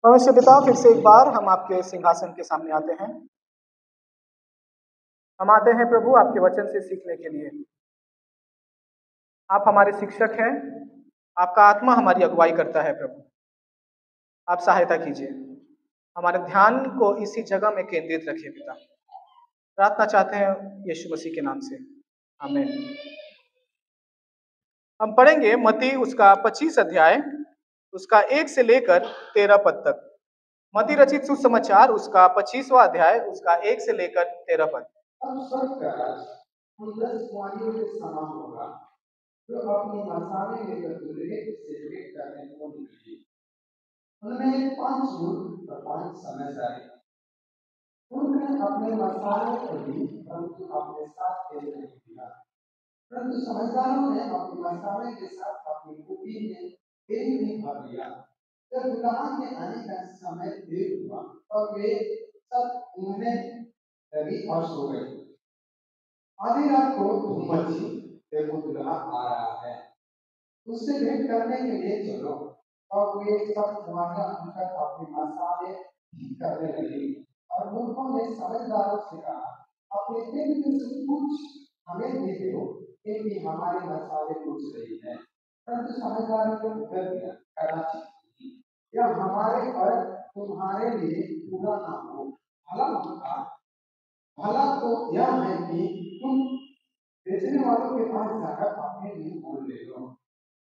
परमेश्वर पिता, फिर से एक बार हम आपके सिंहासन के सामने आते हैं। हम आते हैं प्रभु आपके वचन से सीखने के लिए। आप हमारे शिक्षक हैं, आपका आत्मा हमारी अगुवाई करता है प्रभु। आप सहायता कीजिए, हमारे ध्यान को इसी जगह में केंद्रित रखिए पिता। प्रार्थना चाहते हैं यीशु मसीह के नाम से, आमीन। हम पढ़ेंगे मत्ती उसका 25 अध्याय, उसका 1 से लेकर 13 पद तक। मत्ती रचित सुसमाचार उसका 25वां अध्याय, उसका 1 से लेकर 13 पद। अब स्वर्ग का राज उन 10 कुंवारियों के समान होगा जो अपनी मसाले लेकर दूल्हे से भेंट करने को निकली। उनमें 5 मूर्ख और 5 समझदार। उन्होंने अपने मसाले को दी, परंतु अपने साथ तेल नहीं दिया। परंतु समझदारों ने अपने मसाले के साथ अपनी कुपी में तेल नहीं भर लिया। जब दुल्हा के आने का समय देर हुआ और वे सब ऊँघने लगी और सो गए। आधी रात को धूम मची, देखो दुल्हा आ रहा है, उससे भेंट करने के लिए चलो। और वे सब कुंवारियां उठकर अपने मसाले ठीक करने लगी। और मूर्खों ने समझदारों से कहा, अपने तेल में से कुछ हमें भी दो, क्योंकि हमारे मसाले कुछ नहीं है। परंतु समझदारों ने उत्तर दिया, कदाचित यह हमारे और तुम्हारे लिए पूरा ना हो। भला तो यह है कि तुम बेचने वालों के पास जाकर अपने लिए मोल ले लो।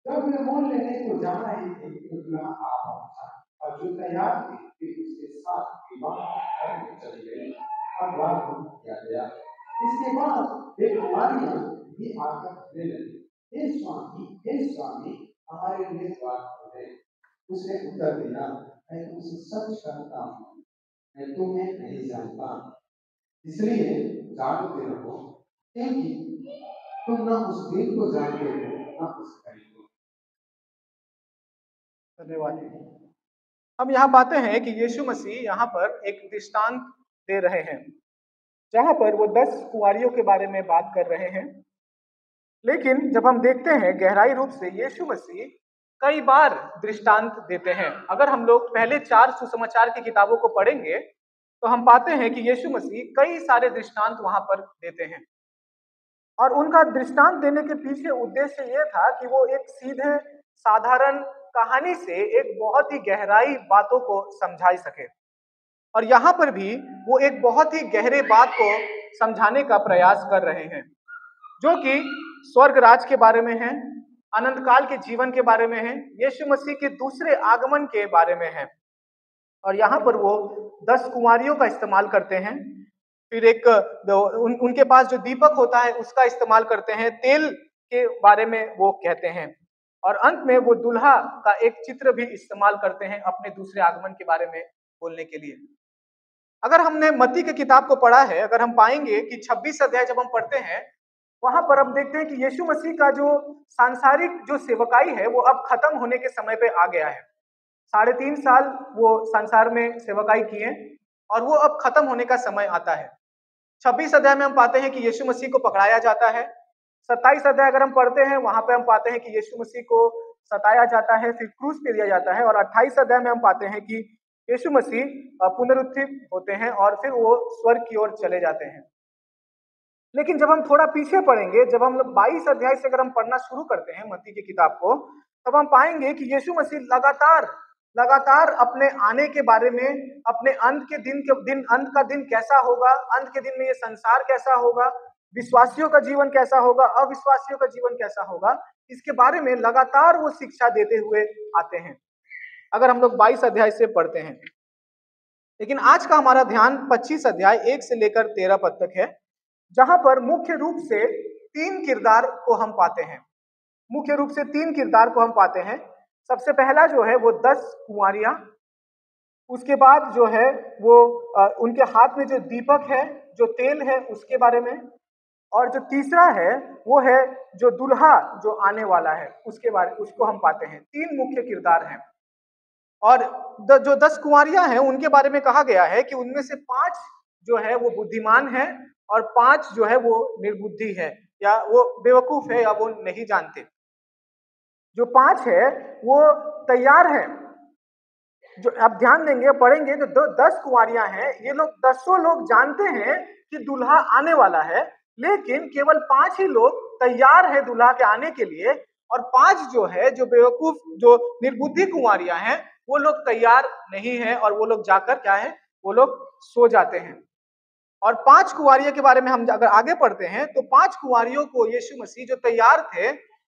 जब वे मोल लेने को जा रहे थे तो दुल्हा आ पहुंचा, और जो तैयार थे उसके साथ विवाह करने चली गई और विवाह किया गया। इसके बाद वे कुंवारियां भी आकर कहने लगी, हे स्वामी, हमारे लिए द्वार खोले। उसने उत्तर दिया, मैं तुमसे सच कहता हूँ, मैं तुम्हें नहीं जानता। इसलिए जागते रहो, क्योंकि तुम न उस दिन को जानते हो न उस घड़ी को। धन्यवाद। हम यहाँ पाते हैं कि यीशु मसीह यहाँ पर एक दृष्टांत दे रहे हैं, जहाँ पर वो 10 कुंवारियों के बारे में बात कर रहे हैं। लेकिन जब हम देखते हैं गहराई रूप से, यीशु मसीह कई बार दृष्टांत देते हैं। अगर हम लोग पहले 4 सुसमाचार की किताबों को पढ़ेंगे तो हम पाते हैं कि यीशु मसीह कई सारे दृष्टांत वहां पर देते हैं। और उनका दृष्टांत देने के पीछे उद्देश्य यह था कि वो एक सीधे साधारण कहानी से एक बहुत ही गहराई बातों को समझा सके। और यहाँ पर भी वो एक बहुत ही गहरे बात को समझाने का प्रयास कर रहे हैं, जो कि स्वर्ग राज के बारे में है, अनंत काल के जीवन के बारे में है, यीशु मसीह के दूसरे आगमन के बारे में है। और यहाँ पर वो 10 कुंवारियों का इस्तेमाल करते हैं। फिर उनके पास जो दीपक होता है उसका इस्तेमाल करते हैं, तेल के बारे में वो कहते हैं, और अंत में वो दुल्हा का एक चित्र भी इस्तेमाल करते हैं अपने दूसरे आगमन के बारे में बोलने के लिए। अगर हमने मत्ती की किताब को पढ़ा है, अगर हम पाएंगे कि 26 अध्याय जब हम पढ़ते हैं, वहां पर हम देखते हैं कि यीशु मसीह का जो सांसारिक जो सेवकाई है वो अब खत्म होने के समय पे आ गया है। 3.5 साल वो संसार में सेवकाई किए और वो अब खत्म होने का समय आता है। 26 अध्याय में हम पाते हैं कि यीशु मसीह को पकड़ाया जाता है। 27 अध्याय अगर हम पढ़ते हैं, वहां पे हम पाते हैं कि यीशु मसीह को सताया जाता है, फिर क्रूस पे दिया जाता है। और 28 अध्याय में हम पाते हैं कि यीशु मसीह पुनरुत्थित होते हैं और फिर वो स्वर्ग की ओर चले जाते हैं। लेकिन जब हम थोड़ा पीछे पढ़ेंगे, जब हम 22 अध्याय से अगर हम पढ़ना शुरू करते हैं मत्ती की किताब को, तब हम पाएंगे कि यीशु मसीह लगातार अपने आने के बारे में, अपने अंत का दिन कैसा होगा, अंत के दिन में ये संसार कैसा होगा, विश्वासियों का जीवन कैसा होगा, अविश्वासियों का जीवन कैसा होगा, इसके बारे में लगातार वो शिक्षा देते हुए आते हैं, अगर हम लोग 22 अध्याय से पढ़ते हैं। लेकिन आज का हमारा ध्यान 25 अध्याय 1 से लेकर 13 पद तक है, जहां पर मुख्य रूप से 3 किरदार को हम पाते हैं। मुख्य रूप से 3 किरदार को हम पाते हैं। सबसे पहला जो है वो 10 कुंवारियां, उसके बाद जो है वो उनके हाथ में जो दीपक है, जो तेल है, उसके बारे में, और जो तीसरा है वो है जो दुल्हा जो आने वाला है उसको हम पाते हैं। 3 मुख्य किरदार हैं। और जो 10 कुंवारियां हैं उनके बारे में कहा गया है कि उनमें से 5 जो है वो बुद्धिमान है और 5 जो है वो निर्बुद्धि है, या वो बेवकूफ है, या वो नहीं जानते। जो 5 है वो तैयार है, जो आप ध्यान देंगे पढ़ेंगे, जो 10 कुंवारियां हैं, ये लोग 10 लोग जानते हैं कि दूल्हा आने वाला है, लेकिन केवल 5 ही लोग तैयार है दूल्हा के आने के लिए, और 5 जो है, जो बेवकूफ, जो निर्बुद्धि कुंवारियां हैं, वो लोग तैयार नहीं है, और वो लोग जाकर क्या है, वो लोग सो जाते हैं। और 5 कुंवारियों के बारे में हम अगर आगे पढ़ते हैं तो 5 कुंवारियों को यीशु मसीह जो तैयार थे,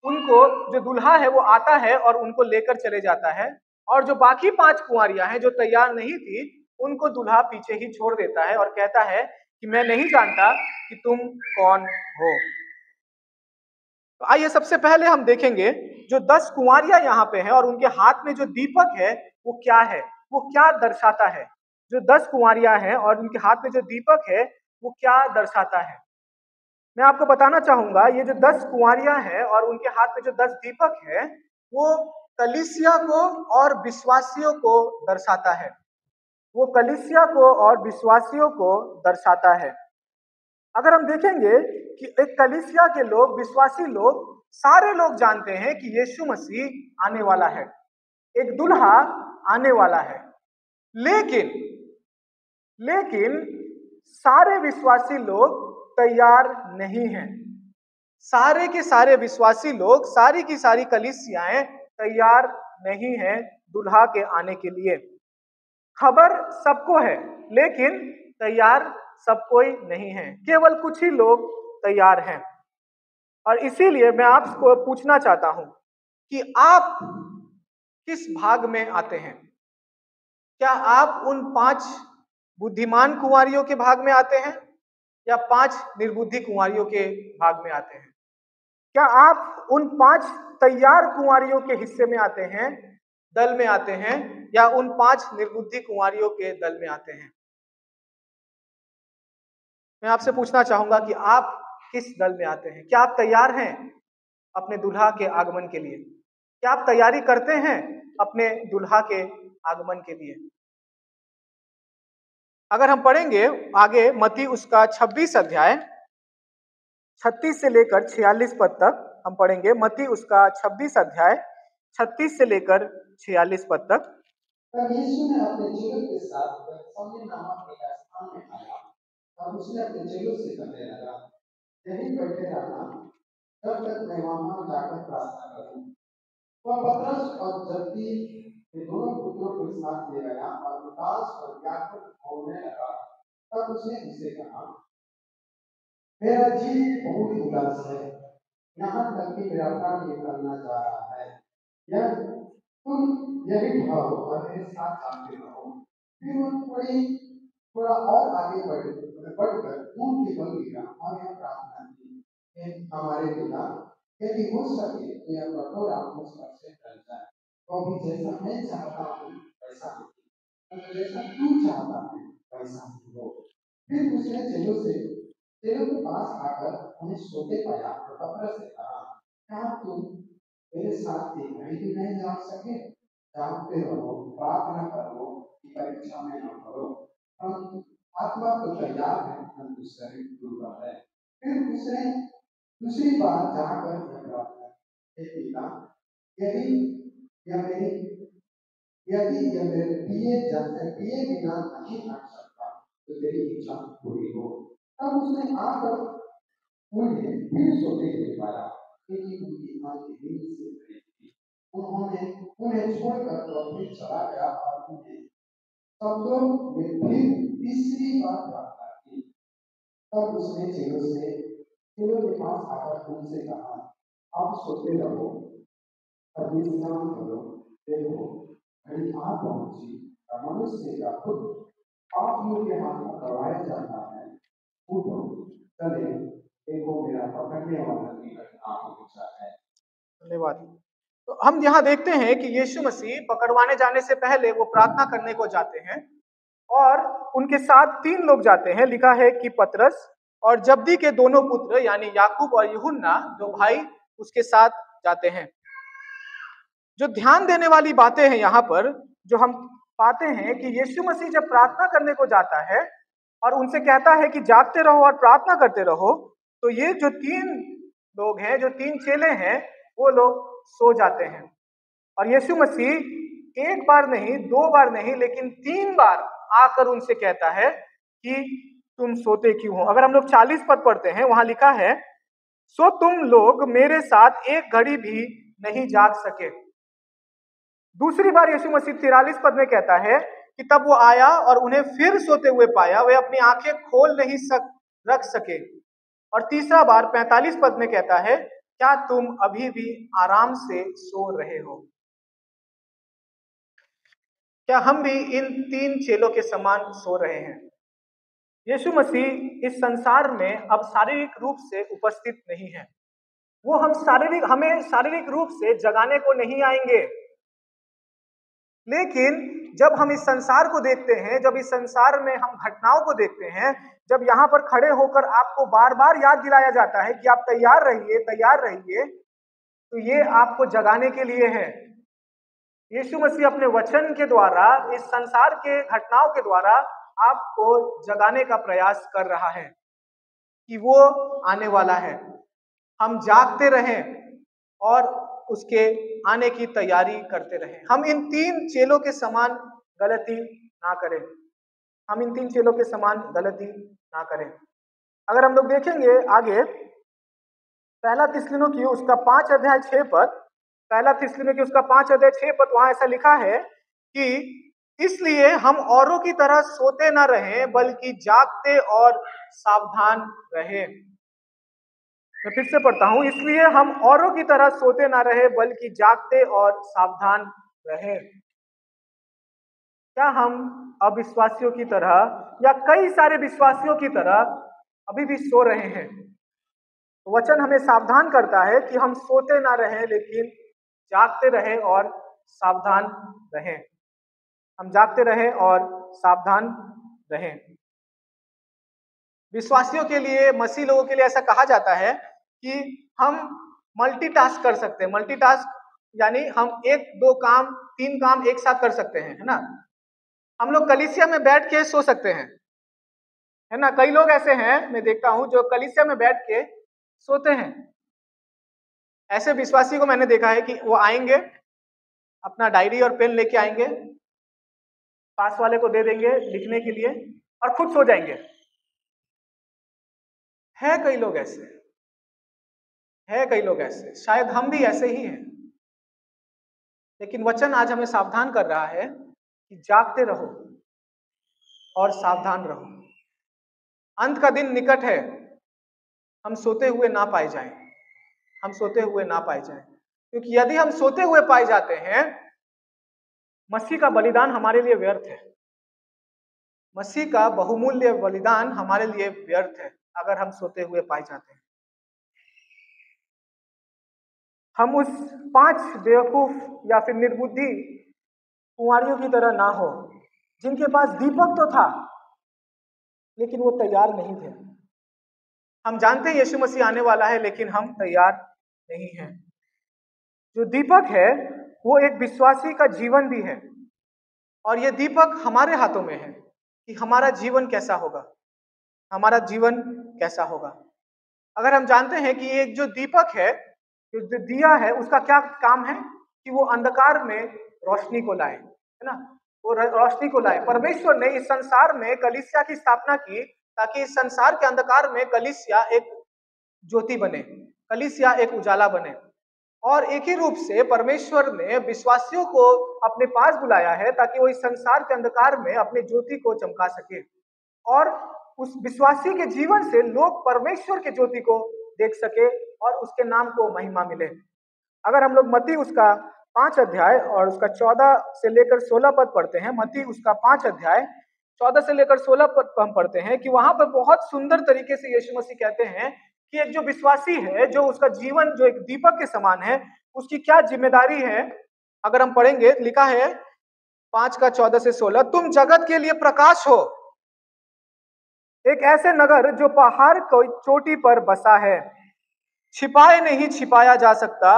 उनको जो दूल्हा है वो आता है और उनको लेकर चले जाता है, और जो बाकी 5 कुंवारियां हैं जो तैयार नहीं थी, उनको दूल्हा पीछे ही छोड़ देता है और कहता है कि मैं नहीं जानता कि तुम कौन हो। तो आइए सबसे पहले हम देखेंगे जो 10 कुंवारियां यहाँ पे हैं और उनके हाथ में जो दीपक है वो क्या है, वो क्या दर्शाता है। जो 10 कुंवारियां हैं और उनके हाथ में जो दीपक है वो क्या दर्शाता है। मैं आपको बताना चाहूंगा, ये जो 10 कुंवारियां हैं और उनके हाथ में जो 10 दीपक है, वो कलीसिया को और विश्वासियों को दर्शाता है। वो कलीसिया को और विश्वासियों को दर्शाता है। अगर हम देखेंगे कि एक कलीसिया के लोग, विश्वासी लोग, सारे लोग जानते हैं कि यीशु मसीह आने वाला है, एक दूल्हा आने वाला है, लेकिन लेकिन सारे विश्वासी लोग तैयार नहीं हैं। सारे के सारे विश्वासी लोग, सारी की सारी कलीसियाएं तैयार नहीं हैं दूल्हा के आने के लिए। खबर सबको है, लेकिन तैयार सब कोई नहीं है, केवल कुछ ही लोग तैयार हैं। और इसीलिए मैं आपको पूछना चाहता हूं कि आप किस भाग में आते हैं। क्या आप उन 5 बुद्धिमान कुंवारियों के भाग में आते हैं, या 5 निर्बुद्धि कुंवारियों के भाग में आते हैं? क्या आप उन 5 तैयार कुंवारियों के हिस्से में आते हैं, दल में आते हैं, या उन 5 निर्बुद्धि कुंवारियों के दल में आते हैं? मैं आपसे पूछना चाहूंगा कि आप किस दल में आते हैं। क्या आप तैयार हैं अपने दुल्हा के आगमन के लिए? क्या आप तैयारी करते हैं अपने दुल्हा के आगमन के लिए? अगर हम पढ़ेंगे आगे मत्ती उसका 26 अध्याय 36 से लेकर 46 पद तक हम पढ़ेंगे। मत्ती उसका 26 अध्याय 36 से लेकर 46 पद तक। तब यीशु ने अपने चेलों के साथ गतसमनी नामक एक स्थान में आया और उसने अपने चेलों से कहने लगा, यहीं बैठे रहना जब तक मैं वहां जाकर प्रार्थना करूं। वह पतरस और जब्दी के दोनों पुत्रों के साथ ले गया और उदास और व्याकुल होने लगा। तब उसने उसे कहा, मेरा जी बहुत उदास है, यहाँ तक कि मेरा प्राण निकलना जा रहा है। यह तुम यही भाव और मेरे साथ आते रहो। फिर वह थोड़ा और आगे बढ़कर मुंह के बल गिरा और यह प्रार्थना की, हे हमारे पिता, यदि हो सके तो यह कठोर मुझ पर से टल जाए, तो भी जैसा मैं चाहता हूँ वैसा नहीं, जैसा तू चाहता है वैसा ही हो। फिर उसने चेलों के पास आकर उन्हें सोते पाया और पतरस से कहा, क्या तुम मेरे साथ एक घड़ी भी नहीं जाग सके? जागते रहो, प्रार्थना करो कि परीक्षा में न पड़ो। हम आत्मा तो तैयार है, परंतु शरीर दुर्बल है। फिर उसने दूसरी बार जाकर यह प्रार्थना की, हे पिता, यदि यह मेरे पिए बिना नहीं हट सकता तो तेरी इच्छा पूरी हो। तब उसने आकर उन्हें फिर सोते हुए पाया, क्योंकि उनकी आंखें नींद से भरी थी। उन्होंने उन्हें छोड़कर तो फिर चला गया और उन्हें शब्दों में फिर तीसरी बार प्रार्थना की। तब उसने चेलों के पास आकर उनसे कहा, आप सोते रहो और विश्राम करो। देखो, घड़ी आ पहुंची और मनुष्य का पुत्र पापियों के हाथ पकड़वाया जाता है। उठो, चले, देखो मेरा पकड़ने वाला निकट आ पहुंचा है। धन्यवाद। तो हम यहाँ देखते हैं कि यीशु मसीह पकड़वाने जाने से पहले वो प्रार्थना करने को जाते हैं, और उनके साथ 3 लोग जाते हैं। लिखा है कि पतरस और जब्दी के दोनों पुत्र यानी याकूब और यूहन्ना, जो भाई, उसके साथ जाते हैं। जो ध्यान देने वाली बातें हैं यहाँ पर, जो हम पाते हैं कि यीशु मसीह जब प्रार्थना करने को जाता है और उनसे कहता है कि जागते रहो और प्रार्थना करते रहो, तो ये जो 3 लोग हैं, जो 3 चेले हैं, वो लोग सो जाते हैं। और यीशु मसीह एक बार नहीं, 2 बार नहीं, लेकिन 3 बार आकर उनसे कहता है कि तुम सोते क्यों हो। अगर हम लोग 40 पद पढ़ते हैं, वहां लिखा है, सो तुम लोग मेरे साथ एक घड़ी भी नहीं जाग सके। दूसरी बार यीशु मसीह 43 पद में कहता है कि तब वो आया और उन्हें फिर सोते हुए पाया, वे अपनी आंखें खोल नहीं रख सके। और तीसरा बार 45 पद में कहता है, क्या तुम अभी भी आराम से सो रहे हो। क्या हम भी इन 3 चेलों के समान सो रहे हैं? यीशु मसीह इस संसार में अब शारीरिक रूप से उपस्थित नहीं है। वो हमें शारीरिक रूप से जगाने को नहीं आएंगे, लेकिन जब हम इस संसार को देखते हैं, जब इस संसार में हम घटनाओं को देखते हैं, जब यहाँ पर खड़े होकर आपको बार बार याद दिलाया जाता है कि आप तैयार रहिए, तैयार रहिए, तो ये आपको जगाने के लिए है। यीशु मसीह अपने वचन के द्वारा, इस संसार के घटनाओं के द्वारा आपको जगाने का प्रयास कर रहा है कि वो आने वाला है। हम जागते रहें और उसके आने की तैयारी करते रहें। हम इन 3 चेलों के समान गलती ना करें। हम इन 3 चेलों के समान गलती ना करें। अगर हम लोग देखेंगे आगे, पहला थिस्सलुनीकी उसका 5 अध्याय 6 पद, पहला थिस्सलुनीकी उसका 5 अध्याय 6 पद, वहां ऐसा लिखा है कि इसलिए हम औरों की तरह सोते ना रहें, बल्कि जागते और सावधान रहें। मैं फिर से पढ़ता हूं, इसलिए हम औरों की तरह सोते ना रहे, बल्कि जागते और सावधान रहे। क्या हम अविश्वासियों की तरह या कई सारे विश्वासियों की तरह अभी भी सो रहे हैं? तो वचन हमें सावधान करता है कि हम सोते ना रहें, लेकिन जागते रहें और सावधान रहें। हम जागते रहें और सावधान रहें। विश्वासियों के लिए, मसीह लोगों के लिए ऐसा कहा जाता है कि हम मल्टीटास्क कर सकते हैं। मल्टीटास्क यानी हम 1, 2 काम, 3 काम एक साथ कर सकते हैं, है ना। हम लोग कलीसिया में बैठ के सो सकते हैं, है ना। कई लोग ऐसे हैं, मैं देखता हूं, जो कलीसिया में बैठ के सोते हैं। ऐसे विश्वासी को मैंने देखा है कि वो आएंगे, अपना डायरी और पेन लेके आएंगे, पास वाले को दे देंगे लिखने के लिए और खुद सो जाएंगे। है कई लोग ऐसे, है कई लोग ऐसे, शायद हम भी ऐसे ही हैं। लेकिन वचन आज हमें सावधान कर रहा है कि जागते रहो और सावधान रहो। अंत का दिन निकट है, हम सोते हुए ना पाए जाएं, हम सोते हुए ना पाए जाएं। क्योंकि यदि हम सोते हुए पाए जाते हैं, मसीह का बलिदान हमारे लिए व्यर्थ है। मसीह का बहुमूल्य बलिदान हमारे लिए व्यर्थ है अगर हम सोते हुए पाए जाते हैं। हम उस 5 बेवकूफ या फिर निर्बुद्धि कुंवारियों की तरह ना हो, जिनके पास दीपक तो था लेकिन वो तैयार नहीं थे। हम जानते हैं यीशु मसीह आने वाला है, लेकिन हम तैयार नहीं हैं। जो दीपक है वो एक विश्वासी का जीवन भी है, और ये दीपक हमारे हाथों में है कि हमारा जीवन कैसा होगा, हमारा जीवन कैसा होगा। अगर हम जानते हैं कि एक जो दीपक है, जो दिया है, उसका क्या काम है कि वो अंधकार में रोशनी को लाए, है ना। वो रोशनी को लाए। परमेश्वर ने इस संसार में कलीसिया की स्थापना की ताकि इस संसार के अंधकार में कलीसिया एक ज्योति बने, कलीसिया एक उजाला बने। और एक ही रूप से परमेश्वर ने विश्वासियों को अपने पास बुलाया है ताकि वो इस संसार के अंधकार में अपने ज्योति को चमका सके, और उस विश्वासी के जीवन से लोग परमेश्वर के ज्योति को देख सके और उसके नाम को महिमा मिले। अगर हम लोग मत्ती उसका 5 अध्याय और उसका 14 से लेकर 16 पद पढ़ते हैं, मत्ती उसका 5 अध्याय 14 से लेकर 16 पद हम पढ़ते हैं कि वहां पर बहुत सुंदर तरीके से यीशु मसीह कहते हैं कि एक जो विश्वासी है, जो उसका जीवन जो एक दीपक के समान है, उसकी क्या जिम्मेदारी है। अगर हम पढ़ेंगे, लिखा है 5 का 14 से 16, तुम जगत के लिए प्रकाश हो, एक ऐसे नगर जो पहाड़ की चोटी पर बसा है, छिपाए नहीं छिपाया जा सकता।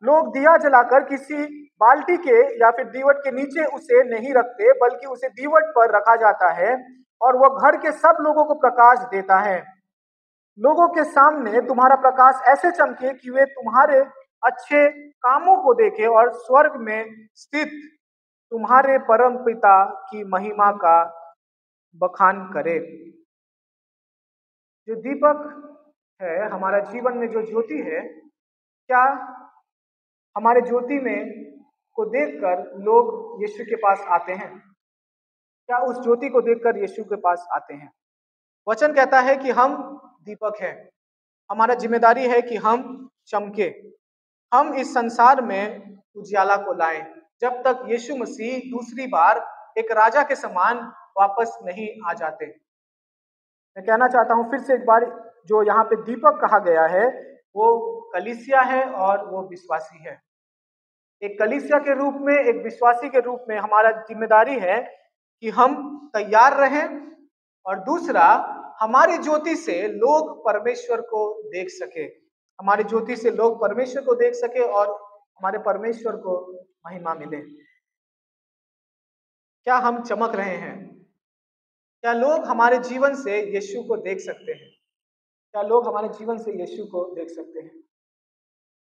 लोग दिया जलाकर किसी बाल्टी के या फिर दीवट के नीचे उसे नहीं रखते, बल्कि उसे दीवट पर रखा जाता है और वह घर के सब लोगों को प्रकाश देता है। लोगों के सामने तुम्हारा प्रकाश ऐसे चमके कि वे तुम्हारे अच्छे कामों को देखें और स्वर्ग में स्थित तुम्हारे परम पिता की महिमा का बखान करे। जो दीपक है हमारा जीवन में, जो ज्योति है, क्या हमारे ज्योति में को देखकर लोग यीशु के पास आते हैं? क्या उस ज्योति को देखकर यीशु के पास आते हैं? वचन कहता है कि हम दीपक हैं। हमारा जिम्मेदारी है कि हम चमके, हम इस संसार में उजियाला को लाएं, जब तक यीशु मसीह दूसरी बार एक राजा के समान वापस नहीं आ जाते। मैं कहना चाहता हूं फिर से एक बार, जो यहाँ पे दीपक कहा गया है वो कलीसिया है और वो विश्वासी है। एक कलीसिया के रूप में, एक विश्वासी के रूप में हमारा जिम्मेदारी है कि हम तैयार रहें, और दूसरा, हमारी ज्योति से लोग परमेश्वर को देख सके, हमारी ज्योति से लोग परमेश्वर को देख सके और हमारे परमेश्वर को महिमा मिले। क्या हम चमक रहे हैं? क्या लोग हमारे जीवन से यीशु को देख सकते हैं? क्या लोग हमारे जीवन से यीशु को देख सकते हैं?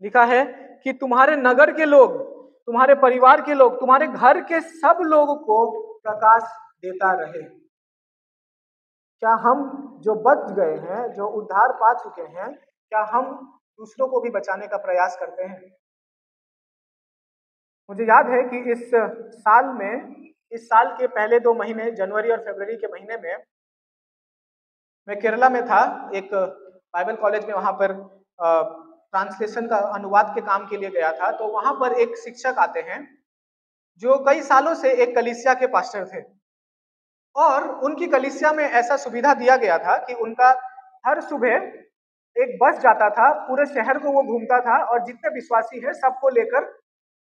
लिखा है कि तुम्हारे नगर के लोग, तुम्हारे परिवार के लोग, तुम्हारे घर के सब लोगों को प्रकाश देता रहे। क्या हम जो बच गए हैं, जो उद्धार पा चुके हैं, क्या हम दूसरों को भी बचाने का प्रयास करते हैं? मुझे याद है कि इस साल के पहले 2 महीने, जनवरी और फरवरी के महीने में, मैं केरला में था, एक बाइबल कॉलेज में, वहां पर ट्रांसलेशन का, अनुवाद के काम के लिए गया था। तो वहां पर एक शिक्षक आते हैं जो कई सालों से एक कलीसिया के पास्टर थे, और उनकी कलीसिया में ऐसा सुविधा दिया गया था कि उनका हर सुबह एक बस जाता था, पूरे शहर को वो घूमता था, और जितने विश्वासी हैं सबको लेकर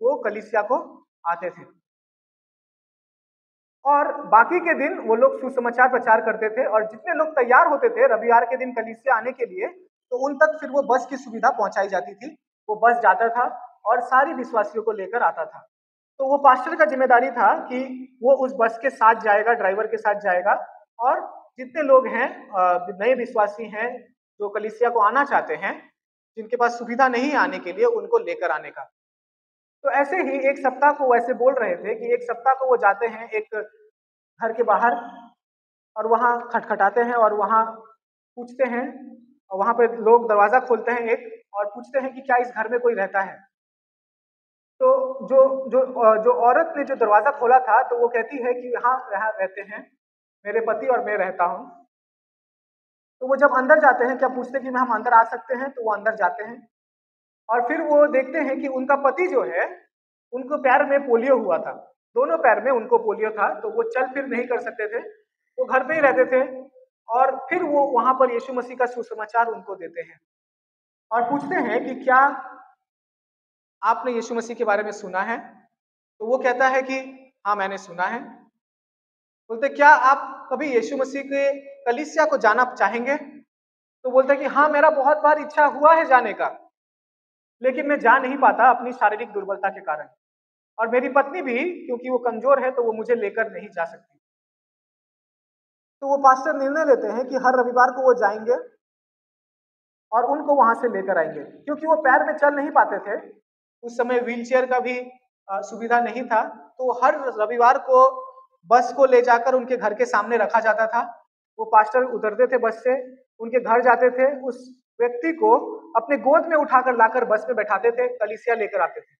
वो कलीसिया को आते थे। और बाकी के दिन वो लोग सुसमाचार प्रचार करते थे, और जितने लोग तैयार होते थे रविवार के दिन कलीसिया आने के लिए, तो उन तक फिर वो बस की सुविधा पहुंचाई जाती थी। वो बस जाता था और सारी विश्वासियों को लेकर आता था। तो वो पास्टर का जिम्मेदारी था कि वो उस बस के साथ जाएगा, ड्राइवर के साथ जाएगा, और जितने लोग हैं, नए विश्वासी हैं जो कलीसिया को आना चाहते हैं, जिनके पास सुविधा नहीं आने के लिए, उनको लेकर आने का। तो ऐसे ही एक सप्ताह को वैसे बोल रहे थे कि एक सप्ताह को वो जाते हैं एक घर के बाहर, और वहां खटखटाते हैं, और वहां पूछते हैं, और वहां पे लोग दरवाजा खोलते हैं एक, और पूछते हैं कि क्या इस घर में कोई रहता है? तो जो जो जो औरत ने जो दरवाजा खोला था, तो वो कहती है कि हाँ, यहाँ रहते हैं, मेरे पति और मैं रहता हूँ। तो वो जब अंदर जाते हैं, क्या पूछते हैं कि हम अंदर आ सकते हैं? तो वो अंदर जाते हैं, और फिर वो देखते हैं कि उनका पति जो है, उनको पैर में पोलियो हुआ था, दोनों पैर में उनको पोलियो था, तो वो चल फिर नहीं कर सकते थे, वो घर पे ही रहते थे। और फिर वो वहां पर यीशु मसीह का सुसमाचार उनको देते हैं, और पूछते हैं कि क्या आपने यीशु मसीह के बारे में सुना है? तो वो कहता है कि हाँ, मैंने सुना है। बोलते, क्या आप कभी यीशु मसीह के कलीसिया को जाना चाहेंगे? तो बोलते कि हाँ, मेरा बहुत बार इच्छा हुआ है जाने का, लेकिन मैं जा नहीं पाता अपनी शारीरिक दुर्बलता के कारण, और मेरी पत्नी भी, क्योंकि वो कमजोर है, तो वो मुझे लेकर नहीं जा सकती। तो वो पास्टर निर्णय लेते हैं कि हर रविवार को वो जाएंगे और उनको वहां से लेकर आएंगे, क्योंकि वो पैर में चल नहीं पाते थे। उस समय व्हीलचेयर का भी सुविधा नहीं था, तो हर रविवार को बस को ले जाकर उनके घर के सामने रखा जाता था। वो पास्टर उतरते थे बस से, उनके घर जाते थे, उस व्यक्ति को अपने गोद में उठाकर लाकर बस में बैठाते थे, कलीसिया लेकर आते थे।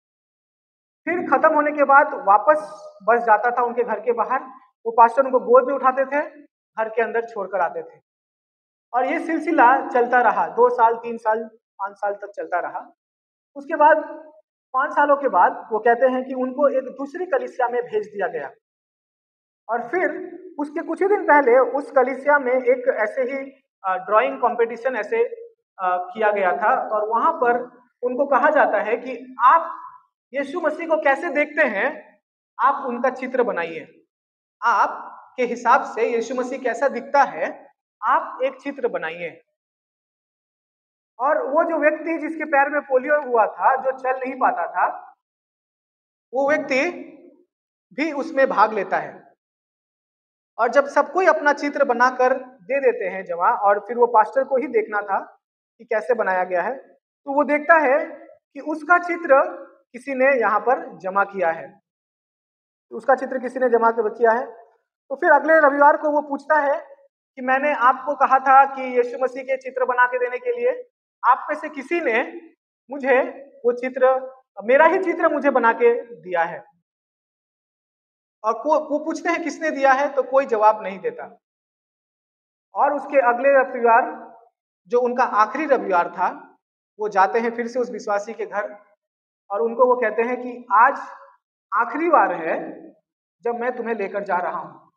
फिर खत्म होने के बाद वापस बस जाता था उनके घर के बाहर, वो पास्टर उनको गोद में उठाते थे, घर के अंदर छोड़कर आते थे। और ये सिलसिला चलता रहा, 2 साल, 3 साल, 5 साल तक चलता रहा। उसके बाद 5 सालों के बाद वो कहते हैं कि उनको एक दूसरी कलीसिया में भेज दिया गया, और फिर उसके कुछ ही दिन पहले उस कलीसिया में एक ऐसे ही ड्राइंग कंपटीशन ऐसे किया गया था, और वहां पर उनको कहा जाता है कि आप यीशु मसीह को कैसे देखते हैं, आप उनका चित्र बनाइए। आप के हिसाब से यीशु मसीह कैसा दिखता है, आप एक चित्र बनाइए। और वो जो व्यक्ति जिसके पैर में पोलियो हुआ था, जो चल नहीं पाता था, वो व्यक्ति भी उसमें भाग लेता है। और जब सब कोई अपना चित्र बनाकर दे देते हैं जमा, और फिर वो पास्टर को ही देखना था कि कैसे बनाया गया है, तो वो देखता है कि उसका चित्र किसी ने यहाँ पर जमा किया है। उसका चित्र किसी ने जमा के किया है। तो फिर अगले रविवार को वो पूछता है कि मैंने आपको कहा था कि यीशु मसीह के चित्र बना के देने के लिए, आप में से किसी ने मुझे वो चित्र, मेरा ही चित्र मुझे बना के दिया है। और वो पूछते हैं किसने दिया है, तो कोई जवाब नहीं देता। और उसके अगले रविवार, जो उनका आखिरी रविवार था, वो जाते हैं फिर से उस विश्वासी के घर और उनको वो कहते हैं कि आज आखिरी बार है जब मैं तुम्हें लेकर जा रहा हूं।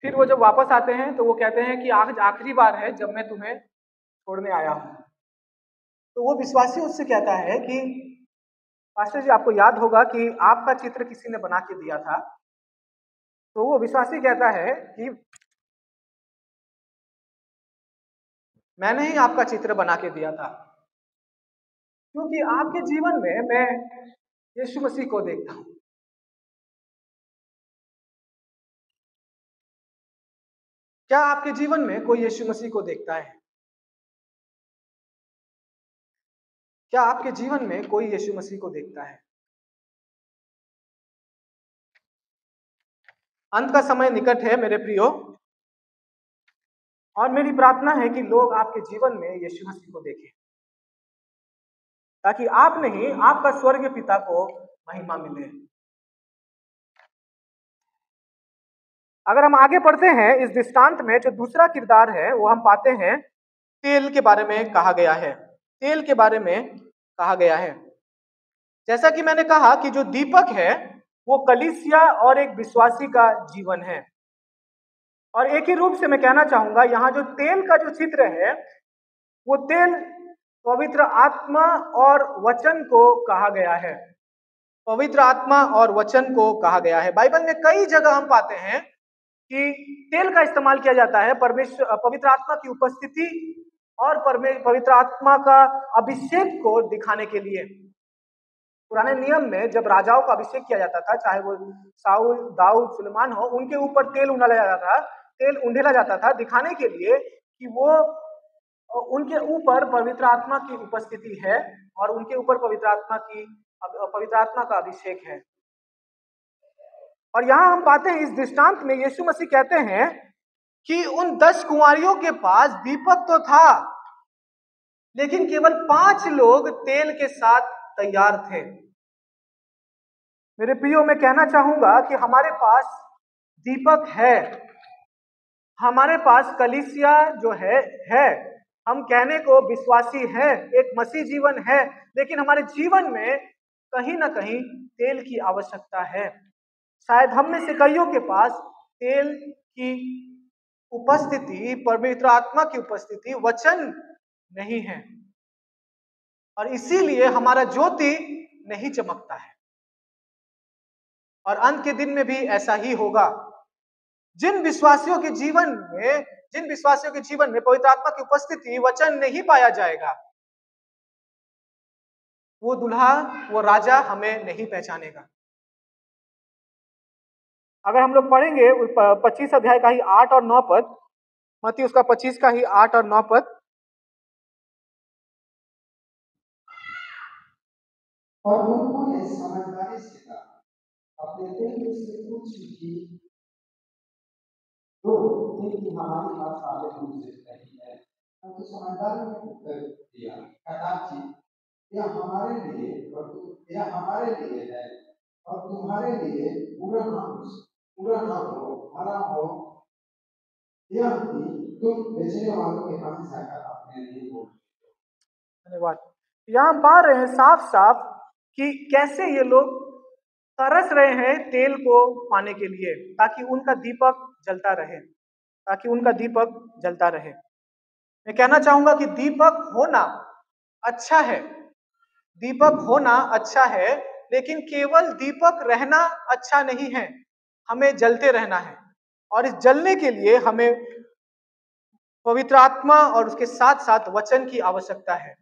फिर वो जब वापस आते हैं तो वो कहते हैं कि आज आखिरी बार है जब मैं तुम्हें छोड़ने आया हूं। तो वो विश्वासी उससे कहता है कि पास्टर जी, आपको याद होगा कि आपका चित्र किसी ने बना के दिया था। तो वो विश्वासी कहता है कि मैंने ही आपका चित्र बना के दिया था, क्योंकि आपके जीवन में मैं यीशु मसीह को देखता हूं। क्या आपके जीवन में कोई यीशु मसीह को देखता है? क्या आपके जीवन में कोई यीशु मसीह को देखता है? अंत का समय निकट है मेरे प्रियो, और मेरी प्रार्थना है कि लोग आपके जीवन में यीशु मसीह को देखें, ताकि आप नहीं, आपका स्वर्गीय पिता को महिमा मिले। अगर हम आगे बढ़ते हैं इस दृष्टांत में, जो दूसरा किरदार है वो हम पाते हैं तेल के बारे में कहा गया है। तेल के बारे में कहा गया है। जैसा कि मैंने कहा कि जो दीपक है वो कलीसिया और एक विश्वासी का जीवन है। और एक ही रूप से मैं कहना चाहूंगा, यहाँ जो तेल का जो चित्र है, वो तेल पवित्र आत्मा और वचन को कहा गया है। पवित्र आत्मा और वचन को कहा गया है। बाइबल में कई जगह हम पाते हैं कि तेल का इस्तेमाल किया जाता है परमेश्वर, पवित्र आत्मा की उपस्थिति और पवित्र आत्मा का अभिषेक को दिखाने के लिए। पुराने नियम में जब राजाओं का अभिषेक किया जाता था, चाहे वो साउल, दाऊद, सुलेमान हो, उनके ऊपर तेल उंडेला जाता था, तेल उंडेला जाता था दिखाने के लिए कि वो उनके ऊपर पवित्र आत्मा की उपस्थिति है और उनके ऊपर पवित्र आत्मा का अभिषेक है। और यहां हम पाते हैं इस दृष्टांत में यीशु मसीह कहते हैं कि उन 10 कुंवारियों के पास दीपक तो था, लेकिन केवल 5 लोग तेल के साथ तैयार थे। मेरे प्रियो, मैं कहना चाहूंगा कि हमारे पास दीपक है, हमारे पास कलीसिया जो है, हम कहने को विश्वासी है, एक मसीह जीवन है, लेकिन हमारे जीवन में कहीं ना कहीं तेल की आवश्यकता है। शायद हम में से कईयों के पास तेल की उपस्थिति, पवित्र आत्मा की उपस्थिति, वचन नहीं है, और इसीलिए हमारा ज्योति नहीं चमकता है। और अंत के दिन में भी ऐसा ही होगा। जिन विश्वासियों के जीवन में पवित्र आत्मा की उपस्थिति, वचन नहीं पाया जाएगा, वो दुल्हा, वो राजा हमें नहीं पहचानेगा। अगर हम लोग पढ़ेंगे 25 अध्याय का ही 8 और 9 पद, मत्ती उसका 25 का ही 8 और 9 पद। और उन्होंने समझदारी से कहा, अपने दिल से कुछ भी दो, क्योंकि हमारी बात साले से नहीं है। तो समझदारी ने उत्तर दिया, कदाचित यह हमारे लिए है और तुम्हारे लिए पूरा ना हो, भला हो, यह भी तुम बेचने वालों के हाथ से जाकर अपने लिए बोल। धन्यवाद। यहाँ पा रहे हैं साफ साफ कि कैसे ये लोग तरस रहे हैं तेल को पाने के लिए, ताकि उनका दीपक जलता रहे, मैं कहना चाहूंगा कि दीपक होना अच्छा है, लेकिन केवल दीपक रहना अच्छा नहीं है, हमें जलते रहना है। और इस जलने के लिए हमें पवित्र आत्मा और उसके साथ साथ वचन की आवश्यकता है।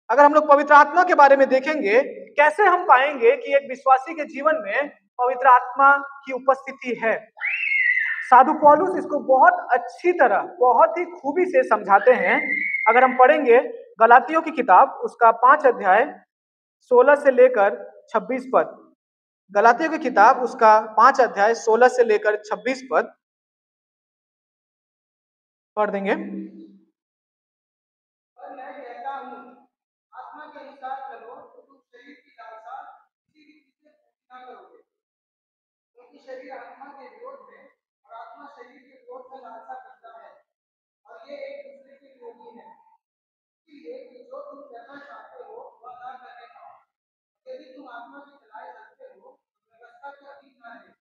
अगर हम लोग पवित्र आत्मा के बारे में देखेंगे, कैसे हम पाएंगे कि एक विश्वासी के जीवन में पवित्र आत्मा की उपस्थिति है। साधु पौलुस इसको बहुत अच्छी तरह, बहुत ही खूबी से समझाते हैं। अगर हम पढ़ेंगे गलातियों की किताब, उसका 5 अध्याय 16 से लेकर 26 पद, गलातियों की किताब उसका 5 अध्याय 16 से लेकर 26 पद पढ़ देंगे। पर मैं कहता हूँ, आत्मा के अनुसार चलो तो तुम शरीर की लालसा किसी भी चीज से पूरी ना करोगे, क्योंकि शरीर आत्मा के विरोध में और आत्मा शरीर के विरोध में लालसा करता है, और ये एक दूसरे के विरोधी है। इसलिए कि जो तुम करना चाहते हो वह ना करने पाओ। यदि तुम आत्मा के चलाए चलते हो तो व्यवस्था के अधीन न रहे।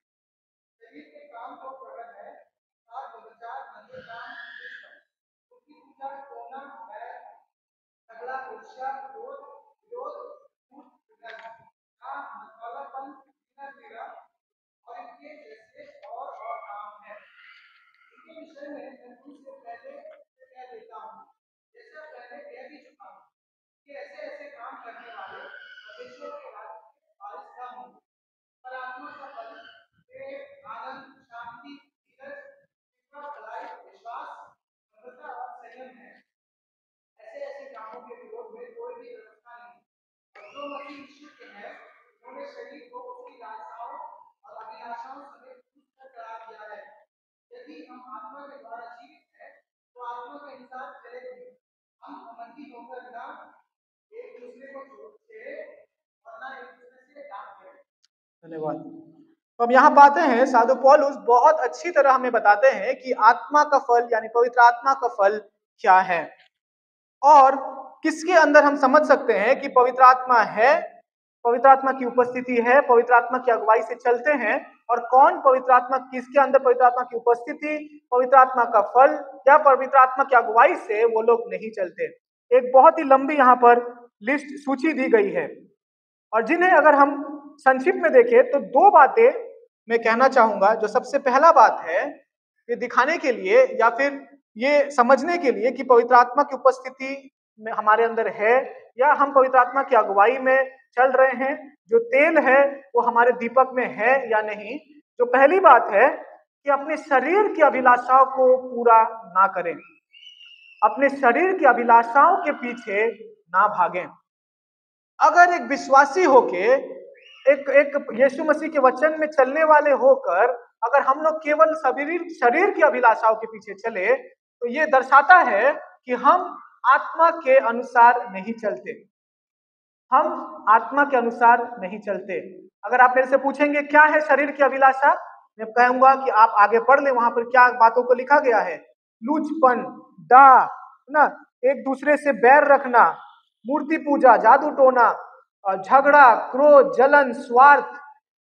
शरीर के काम तो प्रकट है, और व्यभिचार, गंदे काम, दुष्कर्म, मूर्ति पूजा, टोना, बैर, झगड़ा, ईर्ष्या, क्रोध, विरोध, झूठ, विग्रह, काम, मतवालापन, घृणा, और इनके जैसे और काम है। इनके विषय में मैं तुमसे पहले से कह देता हूँ, जैसा पहले कह भी चुका हूँ, कि ऐसे ऐसे काम करने वाले परमेश्वर के राज्य के वारिस न होंगे। पर आत्मा का फल प्रेम, आनंद, शांति, धीरज, कृपा, भलाई, विश्वास, नम्रता और संयम है। ऐसे ऐसे कामों के विरोध में कोई भी व्यवस्था नहीं। और जो मसीह यीशु के हैं, उन्होंने शरीर को उसकी लालसाओं और अभिलाषाओं समेत क्रूस पर चढ़ा दिया है। यदि हम आत्मा के द्वारा जीवित हैं तो आत्मा के अनुसार चलेंगे। हम घमंडी होकर ना एक दूसरे को छेड़े और ना एक दूसरे से डांट करें। धन्यवाद। तो अब यहाँ पाते हैं साधु पौलुस बहुत अच्छी तरह हमें बताते हैं कि आत्मा का फल यानी पवित्र आत्मा का फल क्या है और किसके अंदर हम समझ सकते हैं कि पवित्र आत्मा है, पवित्र आत्मा की उपस्थिति है, पवित्र आत्मा की अगुवाई से चलते हैं, और कौन पवित्र आत्मा, किसके अंदर पवित्र आत्मा की उपस्थिति, पवित्र आत्मा का फल या पवित्र आत्मा की अगुवाई से वो लोग नहीं चलते। एक बहुत ही लंबी यहाँ पर लिस्ट सूची दी गई है, और जिन्हें अगर हम संक्षिप्त में देखें तो दो बातें मैं कहना चाहूंगा। जो सबसे पहला बात है, ये दिखाने के लिए या फिर ये समझने के लिए कि पवित्र आत्मा की उपस्थिति में हमारे अंदर है या हम पवित्र आत्मा की अगुवाई में चल रहे हैं, जो तेल है वो हमारे दीपक में है या नहीं। जो पहली बात है कि अपने शरीर की अभिलाषाओं को पूरा ना करें, अपने शरीर की अभिलाषाओं के पीछे ना भागें। अगर एक विश्वासी होके एक यीशु मसीह के वचन में चलने वाले होकर अगर हम लोग केवल शरीर की अभिलाषाओं के पीछे चले तो ये दर्शाता है कि हम आत्मा के अनुसार नहीं चलते, हम आत्मा के अनुसार नहीं चलते। अगर आप मेरे से पूछेंगे क्या है शरीर की अभिलाषा, मैं कहूंगा कि आप आगे पढ़ ले, वहां पर क्या बातों को लिखा गया है। लूचपन, डाह, ना, एक दूसरे से बैर रखना, मूर्ति पूजा, जादू टोना, झगड़ा, क्रोध, जलन, स्वार्थ,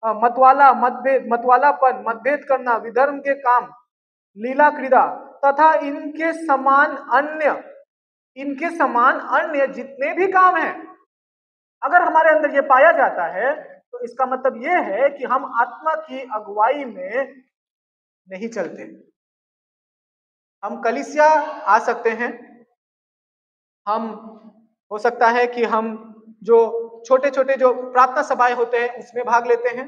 मतवालापन, मतभेद करना, विधर्म के काम, लीला क्रीड़ा तथा इनके समान अन्य जितने भी काम हैं, अगर हमारे अंदर ये पाया जाता है तो इसका मतलब ये है कि हम आत्मा की अगुवाई में नहीं चलते। हम कलीसिया आ सकते हैं, हम हो सकता है कि हम जो छोटे छोटे जो प्रार्थना सभाएं होते हैं उसमें भाग लेते हैं,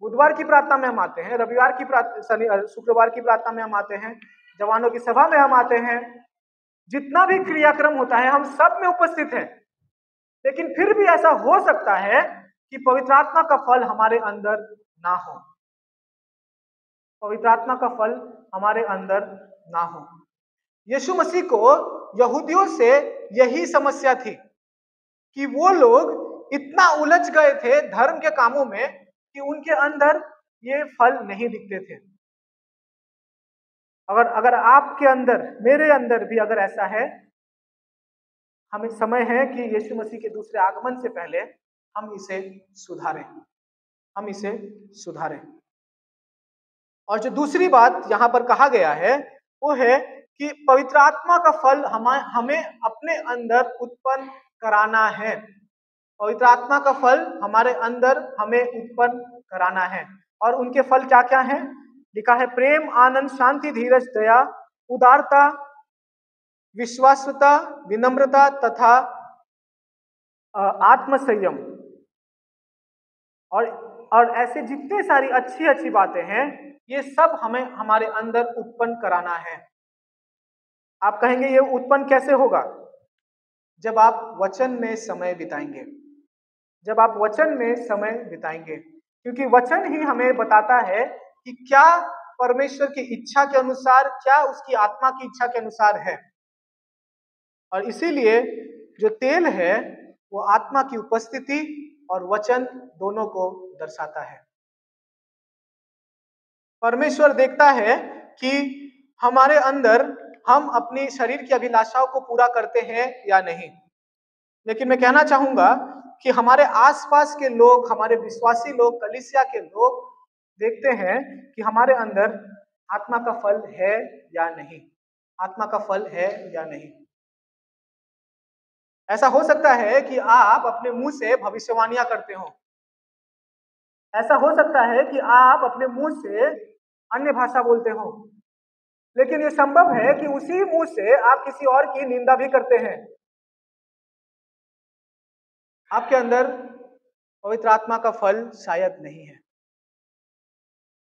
बुधवार की प्रार्थना में हम आते हैं, रविवार की शुक्रवार की प्रार्थना में हम आते हैं, जवानों की सभा में हम आते हैं, जितना भी क्रियाक्रम होता है हम सब में उपस्थित हैं। लेकिन फिर भी ऐसा हो सकता है कि पवित्र आत्मा का फल हमारे अंदर ना हो, पवित्र आत्मा का फल हमारे अंदर ना हो। यीशु मसीह को यहूदियों से यही समस्या थी कि वो लोग इतना उलझ गए थे धर्म के कामों में कि उनके अंदर ये फल नहीं दिखते थे। अगर आपके अंदर, मेरे अंदर भी अगर ऐसा है, हमें समय है कि यीशु मसीह के दूसरे आगमन से पहले हम इसे सुधारें, हम इसे सुधारें। और जो दूसरी बात यहाँ पर कहा गया है वो है कि पवित्र आत्मा का फल हमें अपने अंदर उत्पन्न कराना है। पवित्र आत्मा का फल हमारे अंदर हमें उत्पन्न कराना है, और उनके फल क्या क्या हैं? लिखा है प्रेम, आनंद, शांति, धीरज, दया, उदारता, विश्वासता, विनम्रता तथा आत्मसंयम। और ऐसे जितने सारी अच्छी अच्छी बातें हैं ये सब हमें हमारे अंदर उत्पन्न कराना है। आप कहेंगे ये उत्पन्न कैसे होगा? जब आप वचन में समय बिताएंगे, जब आप वचन में समय बिताएंगे, क्योंकि वचन ही हमें बताता है कि क्या परमेश्वर की इच्छा के अनुसार, क्या उसकी आत्मा की इच्छा के अनुसार है। और इसीलिए जो तेल है वो आत्मा की उपस्थिति और वचन दोनों को दर्शाता है। परमेश्वर देखता है कि हमारे अंदर हम अपनी शरीर की अभिलाषाओं को पूरा करते हैं या नहीं। लेकिन मैं कहना चाहूंगा कि हमारे आसपास के लोग, हमारे विश्वासी लोग, कलीसिया के लोग देखते हैं कि हमारे अंदर आत्मा का फल है या नहीं, आत्मा का फल है या नहीं। ऐसा हो सकता है कि आप अपने मुंह से भविष्यवाणियां करते हो, ऐसा हो सकता है कि आप अपने मुंह से अन्य भाषा बोलते हो, लेकिन यह संभव है कि उसी मुंह से आप किसी और की निंदा भी करते हैं। आपके अंदर पवित्र आत्मा का फल शायद नहीं है।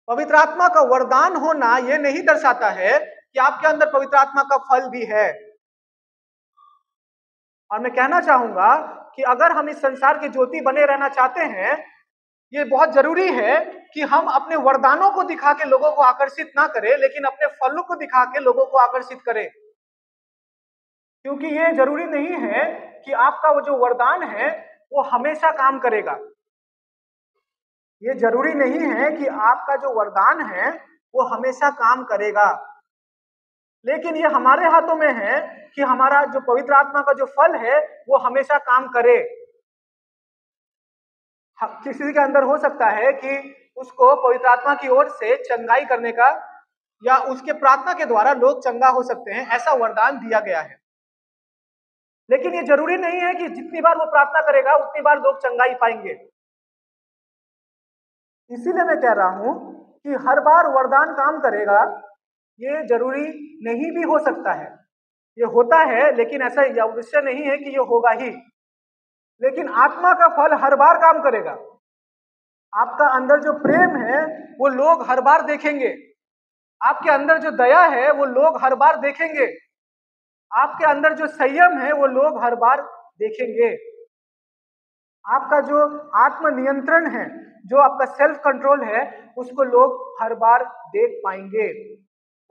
पवित्र आत्मा का वरदान होना यह नहीं दर्शाता है कि आपके अंदर पवित्र आत्मा का फल भी है। और मैं कहना चाहूंगा कि अगर हम इस संसार के ज्योति बने रहना चाहते हैं, ये बहुत जरूरी है कि हम अपने वरदानों को दिखा के लोगों को आकर्षित ना करें, लेकिन अपने फलों को दिखा के लोगों को आकर्षित करें। क्योंकि ये जरूरी नहीं है कि आपका वो जो वरदान है वो हमेशा काम करेगा। ये जरूरी नहीं है कि आपका जो वरदान है वो हमेशा काम करेगा, लेकिन ये हमारे हाथों में है कि हमारा जो पवित्र आत्मा का जो फल है वो हमेशा काम करे। किसी के अंदर हो सकता है कि उसको पवित्र आत्मा की ओर से चंगाई करने का, या उसके प्रार्थना के द्वारा लोग चंगा हो सकते हैं, ऐसा वरदान दिया गया है। लेकिन ये जरूरी नहीं है कि जितनी बार वो प्रार्थना करेगा उतनी बार लोग चंगाई पाएंगे। इसीलिए मैं कह रहा हूं कि हर बार वरदान काम करेगा ये जरूरी नहीं भी हो सकता है। ये होता है, लेकिन ऐसा अवश्य नहीं है कि ये होगा ही। लेकिन आत्मा का फल हर बार काम करेगा। आपका अंदर जो प्रेम है वो लोग हर बार देखेंगे, आपके अंदर जो दया है वो लोग हर बार देखेंगे, आपके अंदर जो संयम है वो लोग हर बार देखेंगे, आपका जो आत्मनियंत्रण है, जो आपका सेल्फ कंट्रोल है, उसको लोग हर बार देख पाएंगे।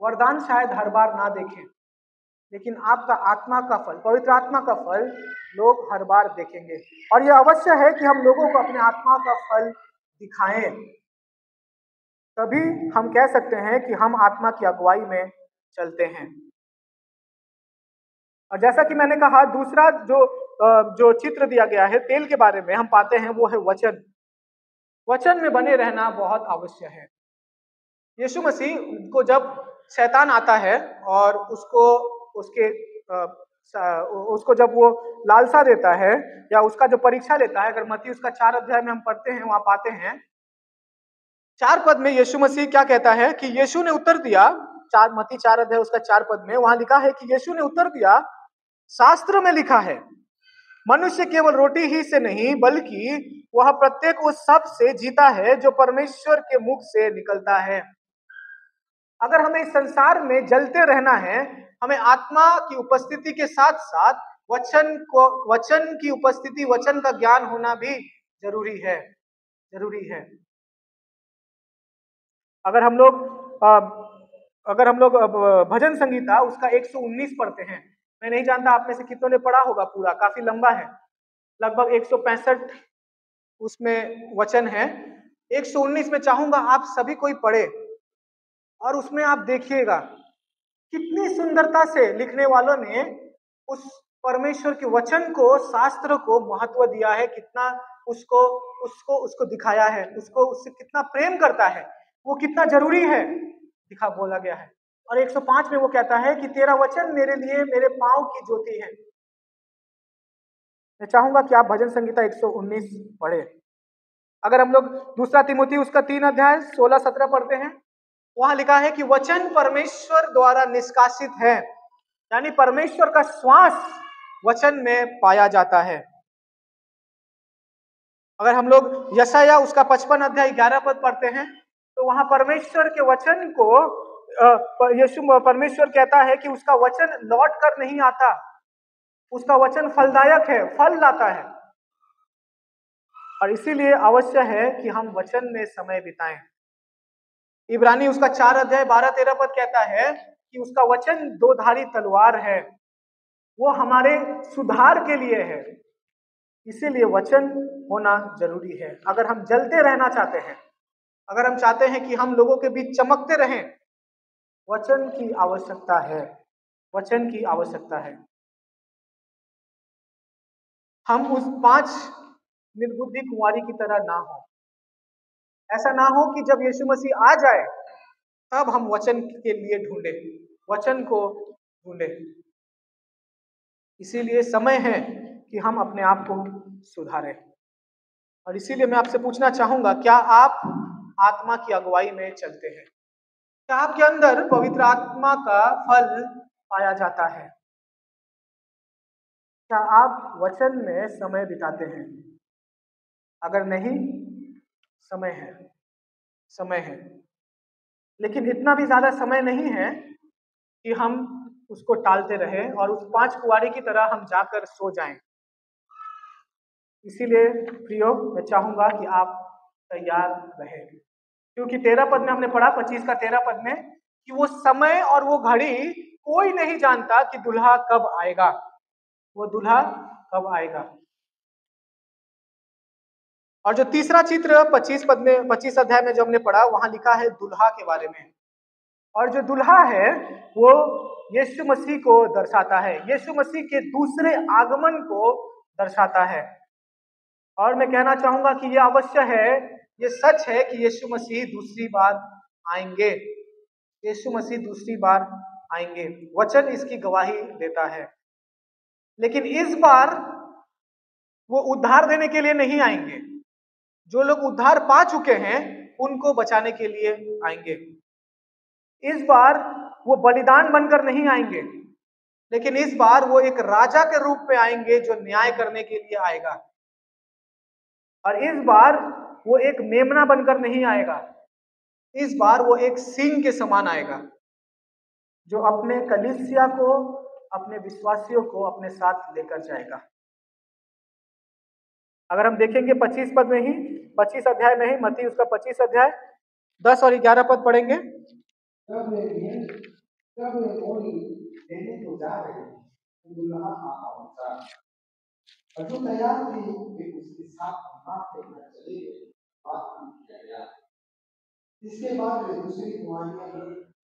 वरदान शायद हर बार ना देखें, लेकिन आपका आत्मा का फल, पवित्र आत्मा का फल लोग हर बार देखेंगे। और यह अवश्य है कि हम लोगों को अपने आत्मा का फल दिखाएं, तभी हम कह सकते हैं कि हम आत्मा की अगुवाई में चलते हैं। और जैसा कि मैंने कहा, दूसरा जो चित्र दिया गया है तेल के बारे में हम पाते हैं वो है वचन। वचन में बने रहना बहुत आवश्यक है। यीशु मसीह को जब शैतान आता है और उसको जब वो लालसा देता है या उसका जो परीक्षा लेता है, अगर मत्ती उसका 4 अध्याय में हम पढ़ते हैं, वहां पाते हैं 4 पद में यीशु मसीह क्या कहता है कि यीशु ने उत्तर दिया, मत्ती 4 अध्याय उसका 4 पद में वहां लिखा है कि यीशु ने उत्तर दिया, शास्त्र में लिखा है, मनुष्य केवल रोटी ही से नहीं बल्कि वह प्रत्येक उस सब से जीता है जो परमेश्वर के मुख से निकलता है। अगर हमें इस संसार में जलते रहना है, हमें आत्मा की उपस्थिति के साथ साथ वचन की उपस्थिति, वचन का ज्ञान होना भी जरूरी है। अगर हम लोग भजन संगीता उसका 119 पढ़ते हैं, मैं नहीं जानता आप में से कितनों ने पढ़ा होगा, पूरा काफी लंबा है, लगभग 165 उसमें वचन है। 119 में चाहूंगा आप सभी कोई पढ़े और उसमें आप देखिएगा कितनी सुंदरता से लिखने वालों ने उस परमेश्वर के वचन को, शास्त्र को महत्व दिया है, कितना उसको दिखाया है, उससे कितना प्रेम करता है, वो कितना जरूरी है बोला गया है। और 105 में वो कहता है कि तेरा वचन मेरे लिए मेरे पांव की ज्योति है। मैं चाहूंगा कि आप भजन संगीता 119 पढ़े। अगर हम लोग दूसरा तिमोथी उसका 3 अध्याय 16-17 पढ़ते हैं, वहां लिखा है कि वचन परमेश्वर द्वारा निष्कासित है, यानी परमेश्वर का श्वास वचन में पाया जाता है। अगर हम लोग यशाया उसका 55 अध्याय 11 पद पढ़ते हैं, तो वहां परमेश्वर के वचन को परमेश्वर कहता है कि उसका वचन लौट कर नहीं आता, उसका वचन फलदायक है, फल लाता है। और इसीलिए अवश्य है कि हम वचन में समय बिताएं। इब्रानी उसका 4 अध्याय 12-13 पद कहता है कि उसका वचन दो धारी तलवार है, वो हमारे सुधार के लिए है। इसीलिए वचन होना जरूरी है। अगर हम जलते रहना चाहते हैं, अगर हम चाहते हैं कि हम लोगों के बीच चमकते रहें, वचन की आवश्यकता है, वचन की आवश्यकता है। हम उस 5 निर्बुद्धि कुंवारी की तरह ना हो। ऐसा ना हो कि जब यीशु मसीह आ जाए तब हम वचन के लिए ढूंढे, वचन को ढूंढे। इसीलिए समय है कि हम अपने आप को सुधारें। और इसीलिए मैं आपसे पूछना चाहूंगा, क्या आप आत्मा की अगुवाई में चलते हैं? क्या आपके अंदर पवित्र आत्मा का फल पाया जाता है? क्या आप वचन में समय बिताते हैं? अगर नहीं, समय है, समय है। लेकिन इतना भी ज्यादा समय नहीं है कि हम उसको टालते रहें और उस 5 कुंवारी की तरह हम जाकर सो जाएं। इसीलिए प्रियो, मैं चाहूंगा कि आप तैयार रहें, क्योंकि 13 पद में हमने पढ़ा, 25 का 13 पद में, कि वो समय और वो घड़ी कोई नहीं जानता कि दुल्हा कब आएगा, वो दुल्हा कब आएगा। और जो तीसरा चित्र 25 पद में, 25 अध्याय में जो हमने पढ़ा, वहां लिखा है दुल्हा के बारे में। और जो दुल्हा है वो यीशु मसीह को दर्शाता है, यीशु मसीह के दूसरे आगमन को दर्शाता है। और मैं कहना चाहूंगा कि यह अवश्य है, ये सच है कि यीशु मसीह दूसरी बार आएंगे, यीशु मसीह दूसरी बार आएंगे। वचन इसकी गवाही देता है। लेकिन इस बार वो उद्धार देने के लिए नहीं आएंगे। जो लोग उद्धार पा चुके हैं उनको बचाने के लिए आएंगे। इस बार वो बलिदान बनकर नहीं आएंगे, लेकिन इस बार वो एक राजा के रूप में आएंगे जो न्याय करने के लिए आएगा। और इस बार वो एक मेमना बनकर नहीं आएगा, इस बार वो एक सिंह के समान आएगा, जो अपने कलीसिया को, अपने विश्वासियों को अपने साथ लेकर जाएगा। अगर हम देखेंगे 25 पद में ही, 25 अध्याय में ही, मत्ती उसका 25 अध्याय 10 और 11 पद पढ़ेंगे। जब वे बोली देने को जा रहे तो दुल्हा आ पहुंचा, और जो तैयार थी वे उसके साथ बात करने चले गए, बात किया गया। इसके बाद वे दूसरी कुंवारियां भी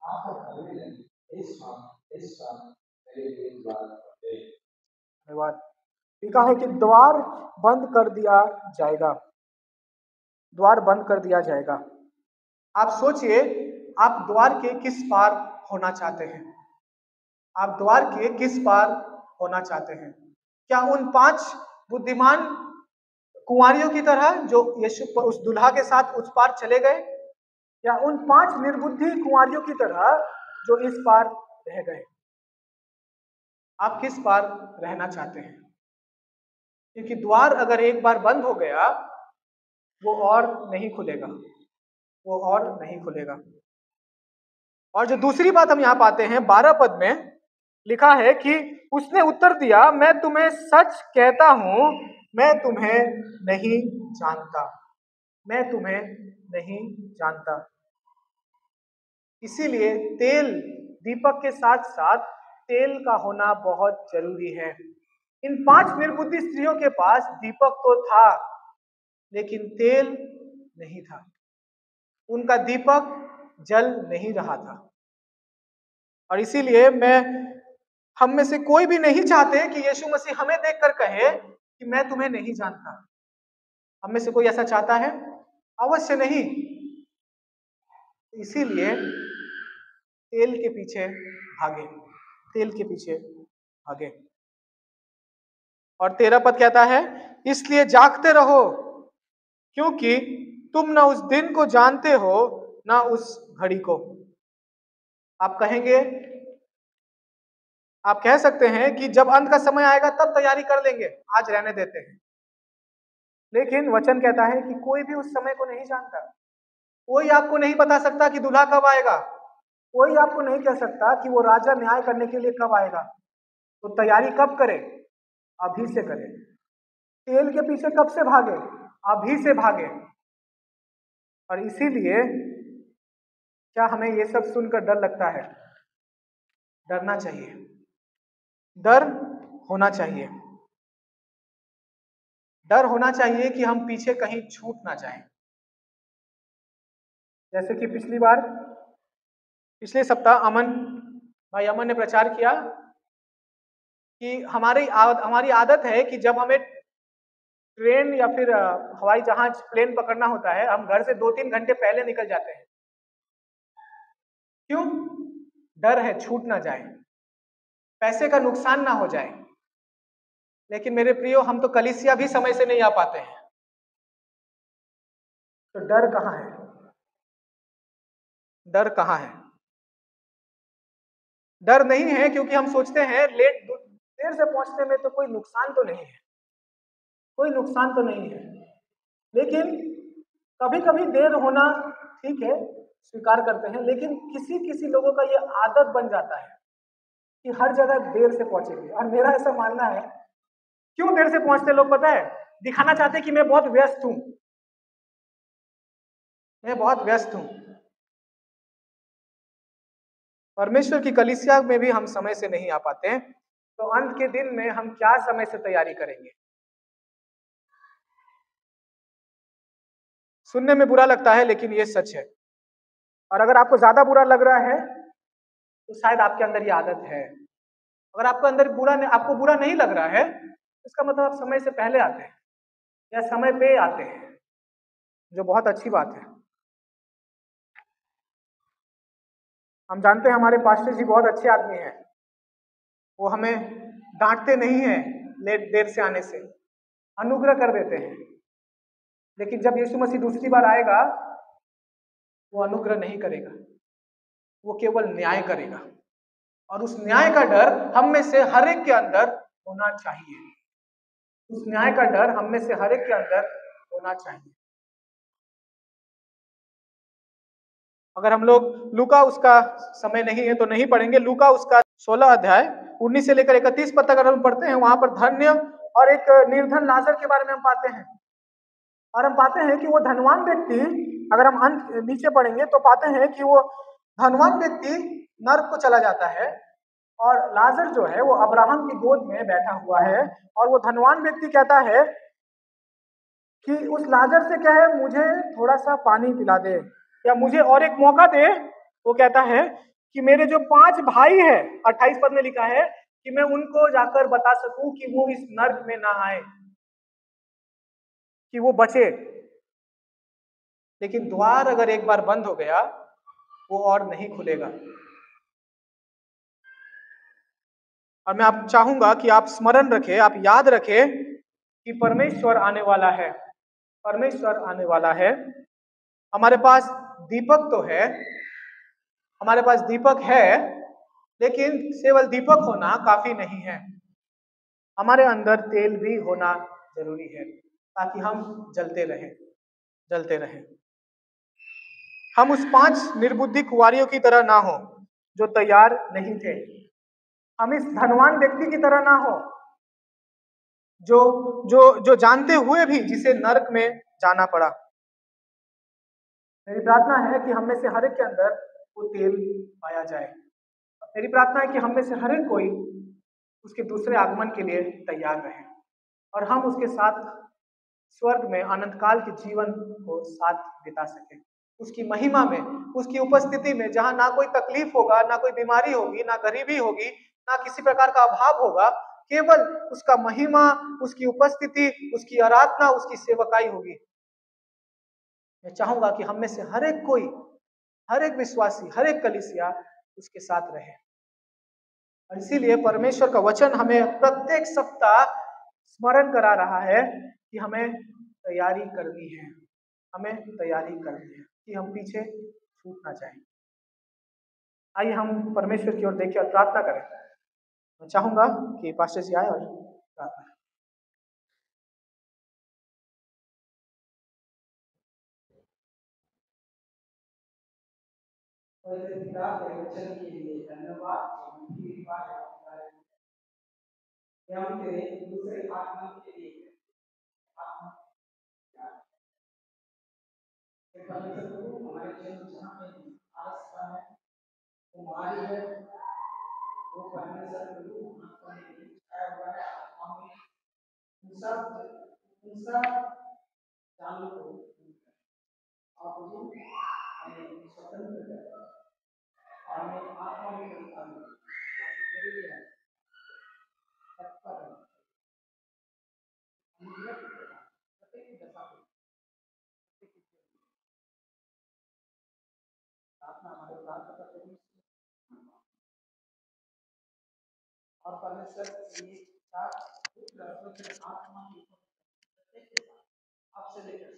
आकर कहने लगी, इस बात मेरे द्वार पर गए। धन्यवाद। लिखा है कि द्वार बंद कर दिया जाएगा, द्वार बंद कर दिया जाएगा। आप सोचिए, आप द्वार के किस पार होना चाहते हैं? आप द्वार के किस पार होना चाहते हैं? क्या उन 5 बुद्धिमान कुंवारियों की तरह जो यीशु उस दुल्हा के साथ उस पार चले गए, या उन 5 निर्बुद्धि कुंवारियों की तरह जो इस पार रह गए? आप किस पार रहना चाहते हैं? क्योंकि द्वार अगर एक बार बंद हो गया, वो और नहीं खुलेगा, वो और नहीं खुलेगा। और जो दूसरी बात हम यहां पाते हैं 12 पद में, लिखा है कि उसने उत्तर दिया, मैं तुम्हें सच कहता हूं, मैं तुम्हें नहीं जानता, मैं तुम्हें नहीं जानता। इसीलिए तेल, दीपक के साथ साथ तेल का होना बहुत जरूरी है। इन 5 निर्बुद्धि स्त्रियों के पास दीपक तो था, लेकिन तेल नहीं था। उनका दीपक जल नहीं रहा था। और इसीलिए हम में से कोई भी नहीं चाहते कि यीशु मसीह हमें देखकर कहे कि मैं तुम्हें नहीं जानता। हम में से कोई ऐसा चाहता है? अवश्य नहीं। इसीलिए तेल के पीछे भागे, तेल के पीछे भागे। और 13 पद कहता है, इसलिए जागते रहो, क्योंकि तुम ना उस दिन को जानते हो ना उस घड़ी को। आप कहेंगे, आप कह सकते हैं कि जब अंत का समय आएगा तब तैयारी कर लेंगे, आज रहने देते हैं। लेकिन वचन कहता है कि कोई भी उस समय को नहीं जानता। कोई आपको नहीं बता सकता कि दूल्हा कब आएगा, कोई आपको नहीं कह सकता कि वो राजा न्याय करने के लिए कब आएगा। तो तैयारी कब करें? अभी से करें। तेल के पीछे कब से भागे? अभी से भागे। और इसीलिए क्या हमें ये सब सुनकर डर लगता है? डरना चाहिए, डर होना चाहिए। डर होना चाहिए कि हम पीछे कहीं छूट ना जाएं। जैसे कि पिछले सप्ताह अमन ने प्रचार किया कि हमारी आदत है कि जब हमें ट्रेन या फिर हवाई जहाज प्लेन पकड़ना होता है, हम घर से 2-3 घंटे पहले निकल जाते हैं। क्यों? डर है छूट ना जाए, पैसे का नुकसान ना हो जाए। लेकिन मेरे प्रियो, हम तो कलीसिया भी समय से नहीं आ पाते हैं। तो डर कहाँ है? डर कहाँ है? डर नहीं है क्योंकि हम सोचते हैं देर से पहुंचने में तो कोई नुकसान तो नहीं है, कोई नुकसान तो नहीं है। लेकिन कभी कभी देर होना ठीक है, स्वीकार करते हैं, लेकिन किसी किसी लोगों का ये आदत बन जाता है कि हर जगह देर से पहुंचेंगे। और मेरा ऐसा मानना है, क्यों देर से पहुंचते लोग पता है? दिखाना चाहते हैं कि मैं बहुत व्यस्त हूं, मैं बहुत व्यस्त हूं। परमेश्वर की कलीसिया में भी हम समय से नहीं आ पाते हैं, तो अंत के दिन में हम क्या समय से तैयारी करेंगे? सुनने में बुरा लगता है, लेकिन ये सच है। और अगर आपको ज्यादा बुरा लग रहा है तो शायद आपके अंदर ये आदत है। अगर आपको बुरा नहीं लग रहा है, इसका मतलब आप समय से पहले आते हैं या समय पे आते हैं, जो बहुत अच्छी बात है। हम जानते हैं हमारे पास्टर जी बहुत अच्छे आदमी हैं। वो हमें डांटते नहीं हैं देर से आने से, अनुग्रह कर देते हैं। लेकिन जब यीशु मसीह दूसरी बार आएगा, वो अनुग्रह नहीं करेगा, वो केवल न्याय करेगा। और उस न्याय का डर हम में से हर एक के अंदर होना चाहिए। उस न्याय का डर हम में से हर एक के अंदर होना चाहिए। अगर हम लोग लूका, उसका समय नहीं है तो नहीं पढ़ेंगे, लूका उसका 16 अध्याय 19 से लेकर 31 पद तक अगर हम पढ़ते हैं, वहां पर धन्य और एक निर्धन लाजर के बारे में हम पाते हैं। और हम पाते हैं कि वो धनवान व्यक्ति, अगर हम अंत नीचे पढ़ेंगे तो पाते हैं कि वो धनवान व्यक्ति नर्क को चला जाता है, और लाजर जो है वो अब्राहम की गोद में बैठा हुआ है। और वो धनवान व्यक्ति कहता है कि उस लाजर से क्या है, मुझे थोड़ा सा पानी पिला दे या मुझे और एक मौका दे। वो कहता है कि मेरे जो 5 भाई है, 28 पद में लिखा है, कि मैं उनको जाकर बता सकूं कि वो इस नर्क में ना आए, कि वो बचे। लेकिन द्वार अगर एक बार बंद हो गया, वो और नहीं खुलेगा। और मैं आप चाहूंगा कि आप स्मरण रखें, आप याद रखें कि परमेश्वर आने वाला है, परमेश्वर आने वाला है। हमारे पास दीपक तो है, हमारे पास दीपक है, लेकिन केवल दीपक होना काफी नहीं है। हमारे अंदर तेल भी होना जरूरी है, ताकि हम जलते रहें, जलते रहें। हम उस 5 निर्बुद्धि कुंवारियों की तरह ना हो जो तैयार नहीं थे। हम इस धनवान व्यक्ति की तरह ना हो जो जो जो जानते हुए भी जिसे नरक में जाना पड़ा। मेरी प्रार्थना है कि हम में से हर एक के अंदर वो तेल पाया जाए। मेरी प्रार्थना है कि हम में से हर एक कोई उसके दूसरे आगमन के लिए तैयार रहे, और हम उसके साथ स्वर्ग में अनंत काल के जीवन को साथ बिता सके, उसकी महिमा में, उसकी उपस्थिति में, जहां ना कोई तकलीफ होगा, ना कोई बीमारी होगी, ना गरीबी होगी, ना किसी प्रकार का अभाव होगा। केवल उसका महिमा, उसकी उपस्थिति, उसकी आराधना, उसकी सेवकाई होगी। मैं चाहूंगा कि हम में से हर एक कोई, हर एक विश्वासी, हर एक कलीसिया उसके साथ रहे। और इसीलिए परमेश्वर का वचन हमें प्रत्येक सप्ताह स्मरण करा रहा है कि हमें तैयारी करनी है, हमें तैयारी करनी है कि हम पीछे छूट ना जाए। आइए हम परमेश्वर की ओर देखें और प्रार्थना करें। मैं चाहूंगा कि पास्टर जी आए और प्रार्थना। पिता के वचन के लिए धन्यवाद। हम तेरे दूसरे आत्मा के लिए परमेश्वर प्रभु हमारे जीवन जहाँ पे आस्था है, हमारी है, वो परमेश्वर प्रभु आत्मा में छाया हुआ है, आत्मा में उन सब जालों को आप प्रभु हमें स्वतंत्र करें और हमें आत्मा में करता हूँ मेरे लिए तत्पर है प्रत्येक दशा प्रार्थना हमारे प्रार्थना करते हैं और परमेश्वर ये आत्मा की आपसे लेकर